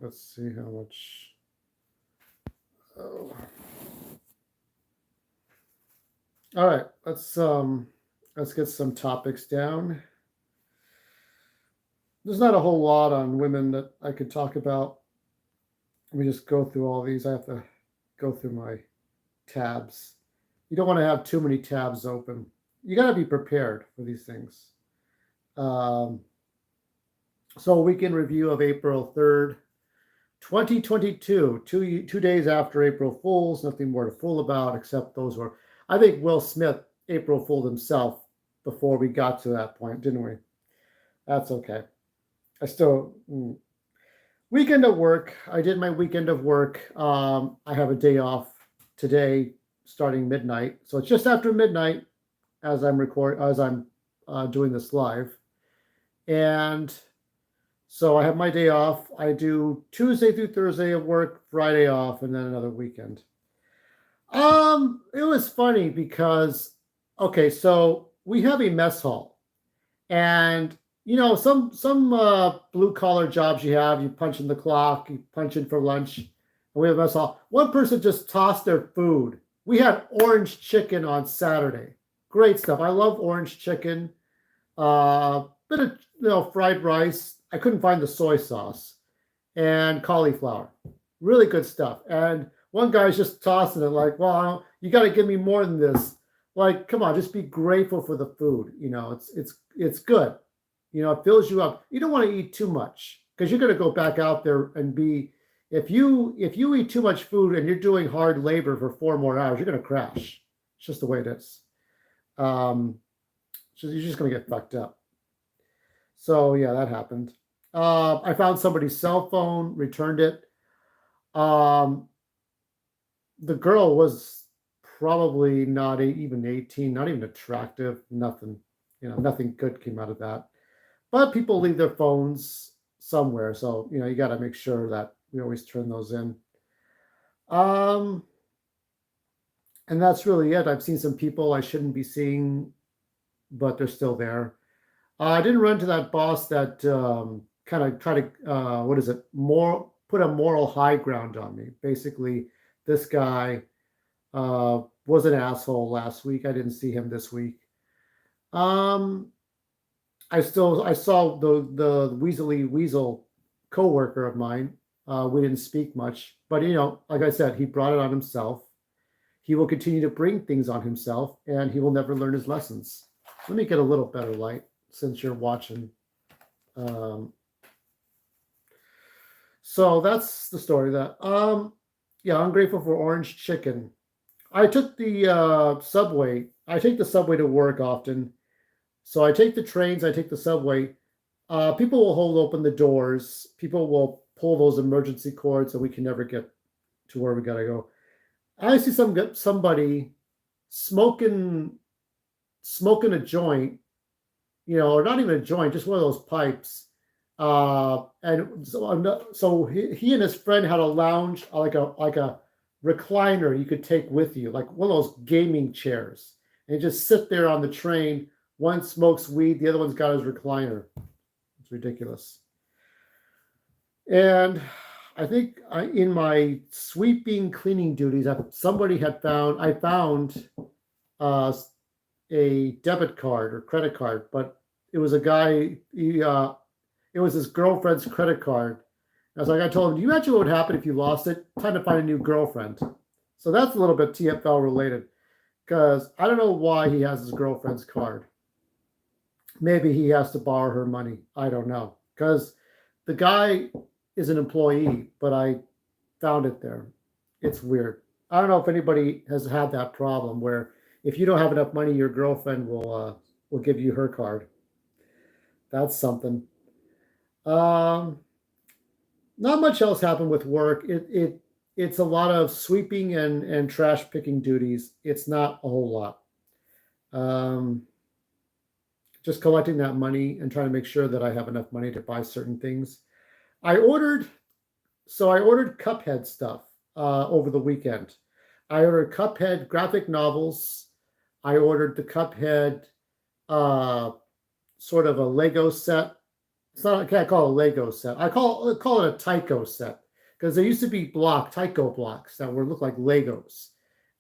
Let's see how much. Oh. All right, let's get some topics down. There's not a whole lot on women that I could talk about. Let me just go through all these. I have to go through my tabs. You don't want to have too many tabs open. You got to be prepared for these things. Um, so, weekend review of April 3rd, 2022, 2 days after April Fools. Nothing more to fool about except those were. I think Will Smith April fooled himself before we got to that point, didn't we? That's okay. I still weekend of work. I did my weekend of work. I have a day off today, starting midnight. So it's just after midnight as I'm doing this live, and so I have my day off. I do Tuesday through Thursday of work, Friday off, and then another weekend. It was funny because okay, so we have a mess hall, and some blue collar jobs you have, you punch in the clock, you punch in for lunch, and we have a mess hall. One person just tossed their food. We had orange chicken on Saturday. Great stuff. I love orange chicken. Bit of fried rice. I couldn't find the soy sauce and cauliflower. Really good stuff. And one guy's just tossing it like, well, you got to give me more than this. Like, come on, just be grateful for the food. It's good. It fills you up. You don't want to eat too much because you're going to go back out there and be. If you eat too much food and you're doing hard labor for 4 more hours, you're going to crash. It's just the way it is. So you're just going to get fucked up. So yeah, that happened. I found somebody's cell phone, returned it. Um, the girl was probably not even 18, not even attractive, nothing. Nothing good came out of that. But people leave their phones somewhere, so you got to make sure that we always turn those in. Um, and that's really it. I've seen some people I shouldn't be seeing, but they're still there. I didn't run to that boss that kind of try to what is it, more put a moral high ground on me. Basically, this guy was an asshole last week. I didn't see him this week. Um, I saw the Weaselly Weasel coworker of mine. We didn't speak much, but like I said, he brought it on himself. He will continue to bring things on himself, and he will never learn his lessons. Let me get a little better light since you're watching. Um, so that's the story. That yeah, I'm grateful for orange chicken. I took the subway. I take the subway to work often. So I take the trains, I take the subway. People will hold open the doors. People will pull those emergency cords, so we can never get to where we gotta go. I see somebody smoking a joint, or not even a joint, just one of those pipes. And so he and his friend had a lounge, like a recliner you could take with you, like one of those gaming chairs, and just sit there on the train. One smokes weed, the other one's got his recliner. It's ridiculous. And I think in my sweeping cleaning duties, I found uh, a debit card or credit card, but it was a guy. It was his girlfriend's credit card. I told him, "Do you imagine what would happen if you lost it? Time to find a new girlfriend." So that's a little bit TFL related, because I don't know why he has his girlfriend's card. Maybe he has to borrow her money. I don't know, because the guy is an employee, but I found it there. It's weird. I don't know if anybody has had that problem where if you don't have enough money, your girlfriend will give you her card. That's something. Um, Not much else happened with work. It's a lot of sweeping and trash picking duties. It's not a whole lot. Um, just collecting that money and trying to make sure that I have enough money to buy certain things. I ordered I ordered Cuphead stuff over the weekend. I ordered Cuphead graphic novels. I ordered the Cuphead uh, sort of a Lego set It's not, I can't call it a Lego set. I call it a Tyco set because there used to be Tyco blocks that were look like Legos,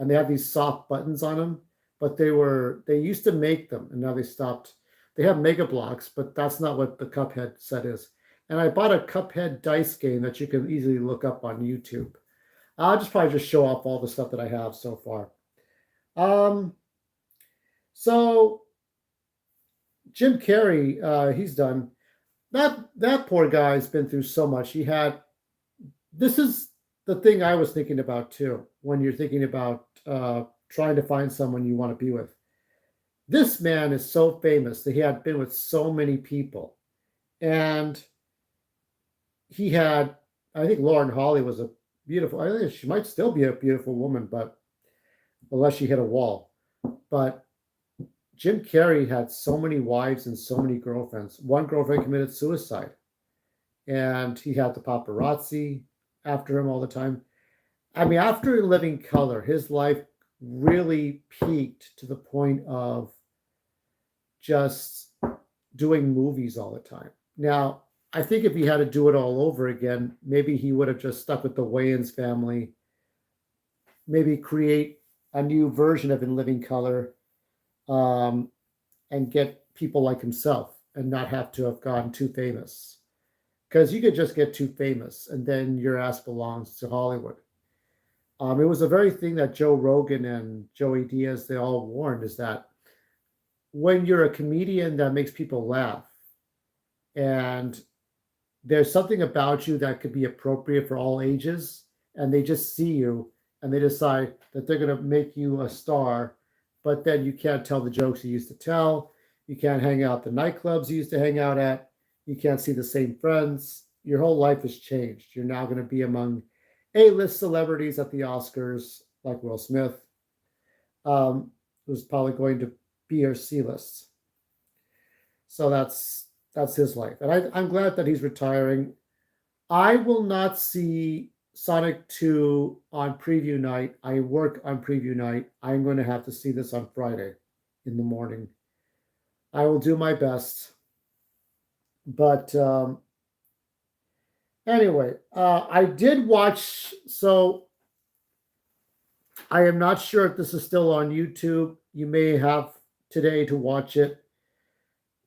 and they have these soft buttons on them. But they used to make them, and now they stopped. They have Mega Blocks, but that's not what the Cuphead set is. And I bought a Cuphead dice game that you can easily look up on YouTube. I'll just probably just show off all the stuff that I have so far. Um, so Jim Carrey, he's done. That poor guy's been through so much. This is the thing I was thinking about too when you're thinking about trying to find someone you want to be with. This man is so famous that he had been with so many people, and he had. I think Lauren Holly was a beautiful. I think she might still be a beautiful woman, but unless she hit a wall. But Jim Carrey had so many wives and so many girlfriends. One girlfriend committed suicide, and he had the paparazzi after him all the time. I mean, after In Living Color, his life really peaked to the point of just doing movies all the time. Now, I think if he had to do it all over again, maybe he would have just stuck with the Wayans family, maybe create a new version of In Living Color, um, and get people like himself and not have to have gotten too famous. Because you could just get too famous and then your ass belongs to Hollywood. It was a very thing that Joe Rogan and Joey Diaz, they all warned, is that when you're a comedian that makes people laugh and there's something about you that could be appropriate for all ages, and they just see you and they decide that they're going to make you a star, but then you can't tell the jokes you used to tell. You can't hang out the nightclubs you used to hang out at. You can't see the same friends. Your whole life has changed. You're now going to be among A-list celebrities at the Oscars, like Will Smith, who's probably going to B or C-list. So that's his life, and I'm glad that he's retiring. I will not see Sonic 2 on preview night. I work on preview night. I'm going to have to see this on Friday in the morning. I will do my best. But anyway, I did watch. So I am not sure if this is still on YouTube. You may have today to watch it.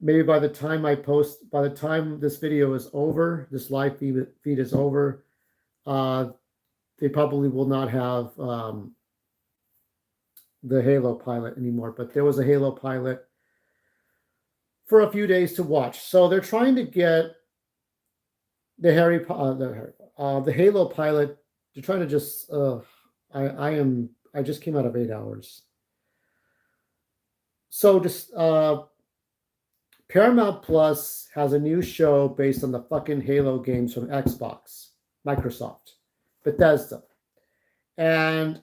Maybe by the time this video is over, this live feed is over, they probably will not have the Halo pilot anymore. But there was a Halo pilot for a few days to watch. So they're trying to get the Halo pilot. They're trying to just. I just came out of 8 hours. So just Paramount Plus has a new show based on the fucking Halo games from Xbox, Microsoft, Bethesda. And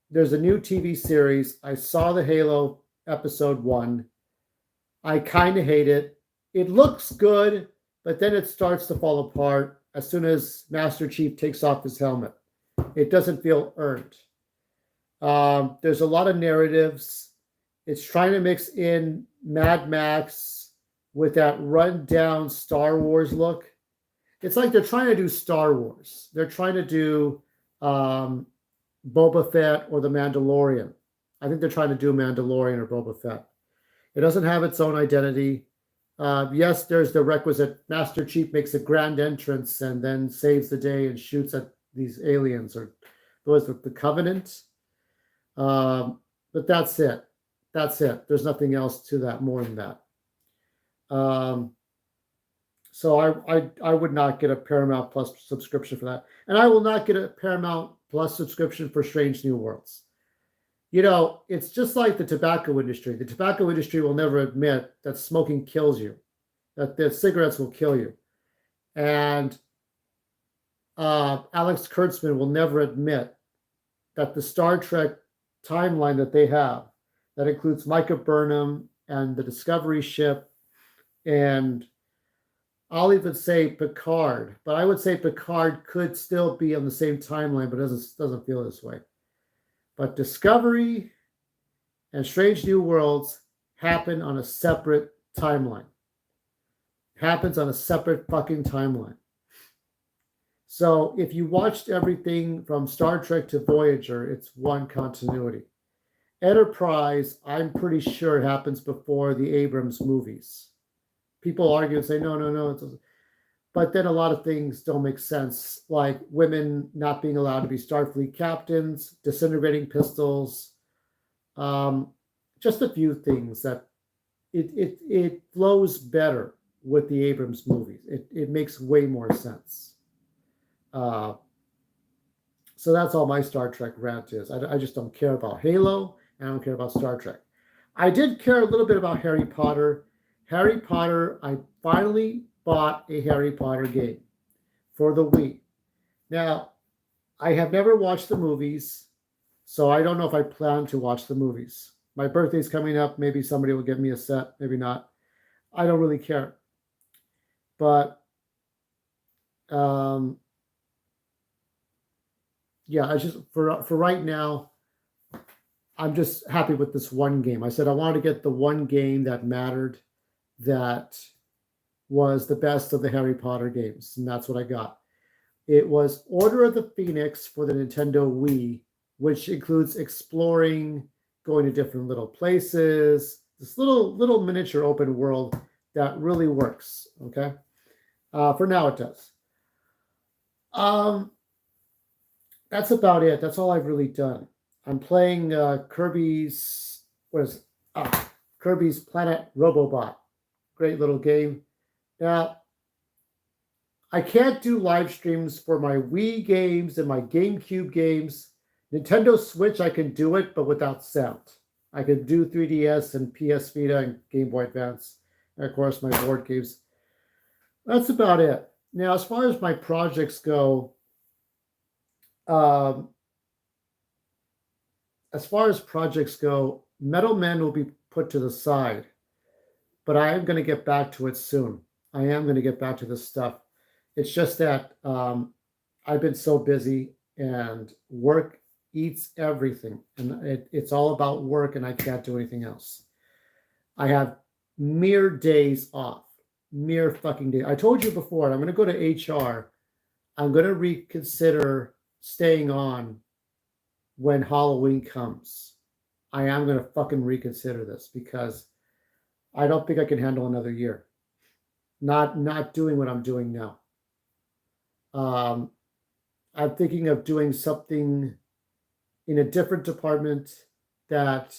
there's a new TV series. I saw the Halo episode 1. I kind of hate it. It looks good, but then it starts to fall apart as soon as Master Chief takes off his helmet. It doesn't feel earned. There's a lot of narratives. It's trying to mix in Mad Max with that run-down Star Wars look. It's like they're trying to do Star Wars. They're trying to do Boba Fett or The Mandalorian. I think they're trying to do Mandalorian or Boba Fett. It doesn't have its own identity. Yes, there's the requisite Master Chief makes a grand entrance and then saves the day and shoots at these aliens or those with the Covenant. But that's it. That's it. There's nothing else to that more than that. So I would not get a Paramount Plus subscription for that. And I will not get a Paramount Plus subscription for Strange New Worlds. You know, it's just like the tobacco industry. The tobacco industry will never admit that smoking kills you, that the cigarettes will kill you. And Alex Kurtzman will never admit that the Star Trek timeline that they have, that includes Micah Burnham and the Discovery ship, and I'll even say Picard, but I would say Picard could still be on the same timeline, but doesn't feel this way. But Discovery and Strange New Worlds happen on a separate timeline. happens on a separate fucking timeline. So if you watched everything from Star Trek to Voyager, it's one continuity. Enterprise, I'm pretty sure happens before the Abrams movies. People argue and say, no, no, no. But then a lot of things don't make sense, like women not being allowed to be Starfleet captains, disintegrating pistols, um, just a few things that it flows better with the Abrams movies. It makes way more sense. Uh, so that's all my Star Trek rant is. I just don't care about Halo. I don't care about Star Trek. I did care a little bit about Harry Potter. Harry Potter, I finally bought a Harry Potter game for the Wii. Now, I have never watched the movies, so I don't know if I plan to watch the movies. My birthday's coming up. Maybe somebody will give me a set, maybe not. I don't really care. But yeah, I just for right now, I'm just happy with this one game. I said I wanted to get the one game that mattered, that was the best of the Harry Potter games, and that's what I got. It was Order of the Phoenix for the Nintendo Wii, which includes exploring, going to different little places, this little miniature open world that really works. Okay, for now it does. Um, that's about it. That's all I've really done. I'm playing Kirby's what is it? Kirby's Planet Robobot. Great little game. Now I can't do live streams for my Wii games and my GameCube games. Nintendo Switch, I can do it, but without sound. I can do 3DS and PS Vita and Game Boy Advance, and of course my board games. That's about it. Now, as far as my projects go, um, Metal Men will be put to the side, but I am going to get back to it soon. I am going to get back to this stuff. It's just that I've been so busy and work eats everything. And it's all about work and I can't do anything else. I have mere days off, mere fucking days. I told you before, I'm going to go to HR. I'm going to reconsider staying on when Halloween comes. I am going to fucking reconsider this because I don't think I can handle another year. Not doing what I'm doing now. I'm thinking of doing something in a different department that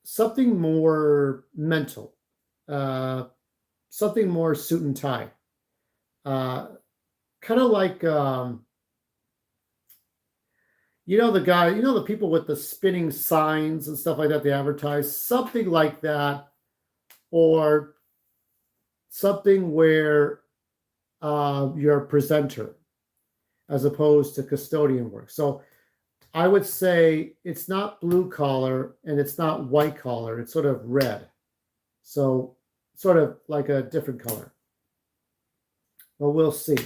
something more mental, something more suit and tie, kind of like the people with the spinning signs and stuff like that. They advertise something like that, or something where you're a presenter as opposed to custodian work. So I would say it's not blue collar and it's not white collar. It's sort of red. So sort of like a different color. Well, we'll see.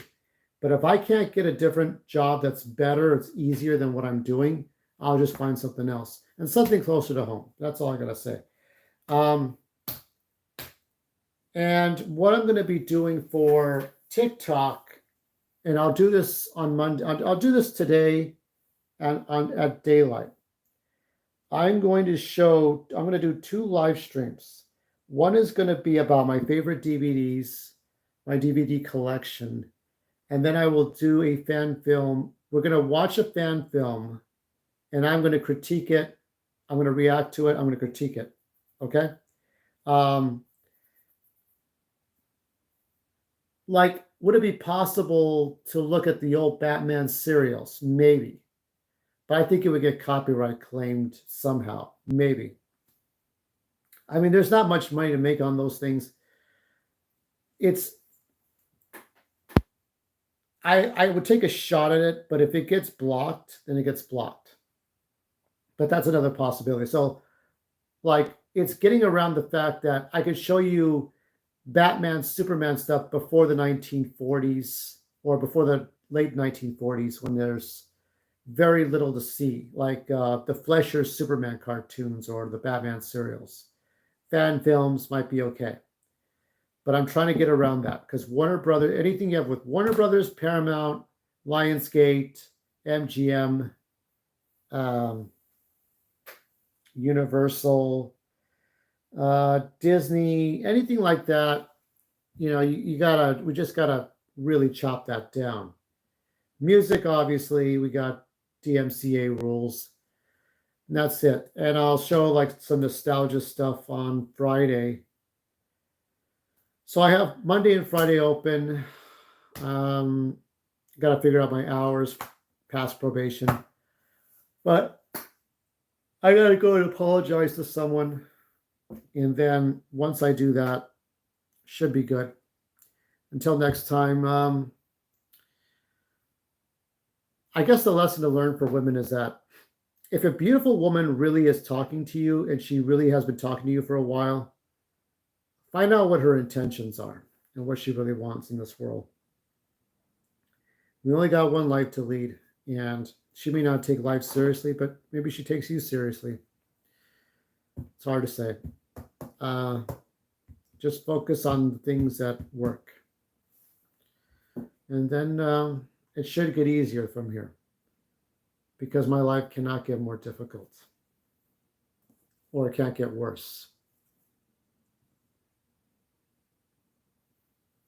But if I can't get a different job that's better, it's easier than what I'm doing, I'll just find something else and something closer to home. That's all I got to say. And what I'm going to be doing for TikTok, and I'll do this on Monday. I'll do this today and at daylight. I'm going to do 2 live streams. One is going to be about my favorite DVDs, my DVD collection, and then I will do a fan film. We're going to watch a fan film, and I'm going to critique it. I'm going to react to it. I'm going to critique it. Okay? Like, would it be possible to look at the old Batman serials? Maybe. But I think it would get copyright claimed somehow. Maybe. I mean, there's not much money to make on those things. I would take a shot at it, but if it gets blocked, then it gets blocked. But that's another possibility. So, like, it's getting around the fact that I could show you Batman, Superman stuff before the 1940s or before the late 1940s when there's very little to see, like the Fleischer Superman cartoons or the Batman serials. fan films might be okay. But I'm trying to get around that because Warner Brothers, anything you have with Warner Brothers, Paramount, Lionsgate, MGM, um, Universal, Disney, anything like that, we just gotta really chop that down. Music, obviously, we got DMCA rules. And that's it. And I'll show like some nostalgia stuff on Friday. So I have Monday and Friday open. Um, Got to figure out my hours past probation. But I got to go and apologize to someone. And then once I do that, should be good. Until next time, I guess the lesson to learn for women is that if a beautiful woman really is talking to you and she really has been talking to you for a while, find out what her intentions are and what she really wants in this world. We only got one life to lead, and she may not take life seriously, but maybe she takes you seriously. It's hard to say. Just focus on the things that work. And then it should get easier from here because my life cannot get more difficult or it can't get worse.